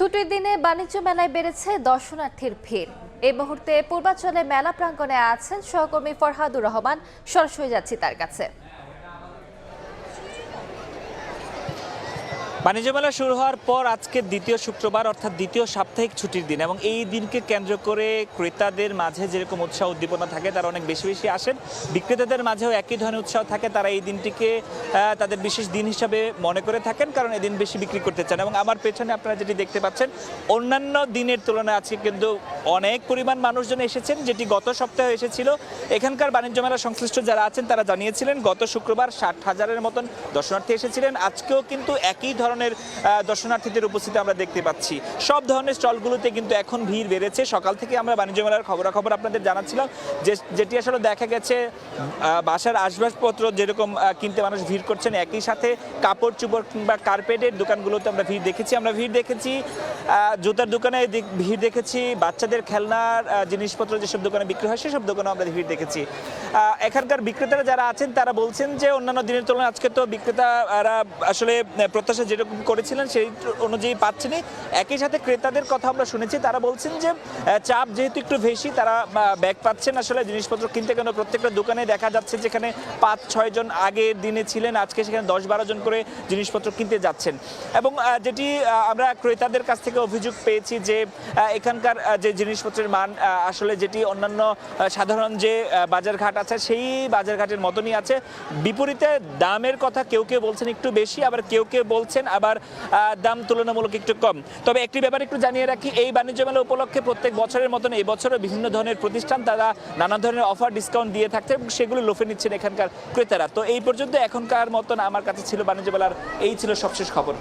ছুটির দিনে বাণিজ্য মেলায় বেড়েছে দর্শনার্থীর ভিড়। এই মুহূর্তে পূর্বাঞ্চলে মেলা প্রাঙ্গণে আছেন সহকর্মী ফরহাদুর রহমান। সরাসরি যাচ্ছি তার কাছে। বাণিজ্য মেলা শুরু হওয়ার পর আজকে দ্বিতীয় শুক্রবার অর্থাৎ দ্বিতীয় সাপ্তাহিক ছুটির দিন এবং এই দিনকে কেন্দ্র করে ক্রেতাদের মাঝে যেরকম উৎসাহ উদ্দীপনা থাকে তারা অনেক বেশি বেশি আসেন। বিক্রেতাদের মাঝেও একই ধরনের উৎসাহ থাকে, তারা এই দিনটিকে তাদের বিশেষ দিন হিসাবে মনে করে থাকেন, কারণ এদিন বেশি বিক্রি করতে চান। এবং আমার পেছনে আপনারা যেটি দেখতে পাচ্ছেন, অন্যান্য দিনের তুলনায় আজকে কিন্তু অনেক পরিমাণ মানুষজন এসেছেন, যেটি গত সপ্তাহে এসেছিল। এখানকার বাণিজ্য মেলা সংশ্লিষ্ট যারা আছেন তারা জানিয়েছিলেন গত শুক্রবার 60,000-এর মতন দর্শনার্থী এসেছিলেন। আজকেও কিন্তু একই ধরনের দর্শনার্থীদের উপস্থিতি আমরা দেখতে পাচ্ছি। সব ধরনের স্টলগুলোতে কিন্তু এখন ভিড় বেড়েছে। সকাল থেকে আমরা বাণিজ্য মেলার খবরাখবর আপনাদের জানাচ্ছিলাম, যেটি আসলে দেখা গেছে বাসার আসবাবপত্র যেরকম কিনতে মানুষ ভিড় করছেন, একই সাথে কাপড় চোপড় কিংবা কার্পেটের দোকানগুলোতে আমরা ভিড় দেখেছি। জুতার দোকানে ভিড় দেখেছি, বাচ্চাদের খেলনার জিনিসপত্র যেসব দোকানে বিক্রি হয় সেসব দোকানে আমরা ভিড় দেখেছি। এখানকার বিক্রেতারা যারা আছেন তারা বলছেন যে অন্যান্য দিনের তুলনায় আজকে তো বিক্রেতারা আসলে প্রত্যাশা যেরকম করেছিলেন সেই অনুযায়ী পাচ্ছেন। একই সাথে ক্রেতাদের কথা আমরা শুনেছি, তারা বলছেন যে চাপ যেহেতু একটু বেশি, তারা ব্যাগ পাচ্ছেন আসলে জিনিসপত্র কিনতে। কেন প্রত্যেকটা দোকানে দেখা যাচ্ছে যেখানে 5-6 জন আগের দিনে ছিলেন, আজকে সেখানে 10-12 জন করে জিনিসপত্র কিনতে যাচ্ছেন। এবং যেটি আমরা ক্রেতাদের কাছ থেকে অভিযোগ পেয়েছি যে এখানকার যে জিনিসপত্রের মান আসলে যেটি অন্যান্য সাধারণ যে বাজারঘাট আছে সেই বাজারঘাটের মতনই আছে। বিপরীতে দামের কথা কেউ কেউ বলছেন একটু বেশি, আবার কেউ কেউ বলছেন আবার দাম তুলনামূলক একটু কম। তবে একটি ব্যাপার একটু জানিয়ে রাখি, এই বাণিজ্য মেলা উপলক্ষে প্রত্যেক বছরের মতন এই বছরও বিভিন্ন ধরনের প্রতিষ্ঠান তারা নানা ধরনের অফার ডিসকাউন্ট দিয়ে থাকছে এবং সেগুলো লোফে নিচ্ছেন এখানকার ক্রেতারা। তো এই পর্যন্ত এখনকার মতন আমার কাছে ছিল বাণিজ্য মেলার এই ছিল সবশেষ খবর।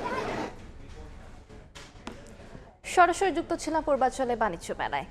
সরাসরি যুক্ত ছিলাম পূর্বাঞ্চলে বাণিজ্য মেলায়।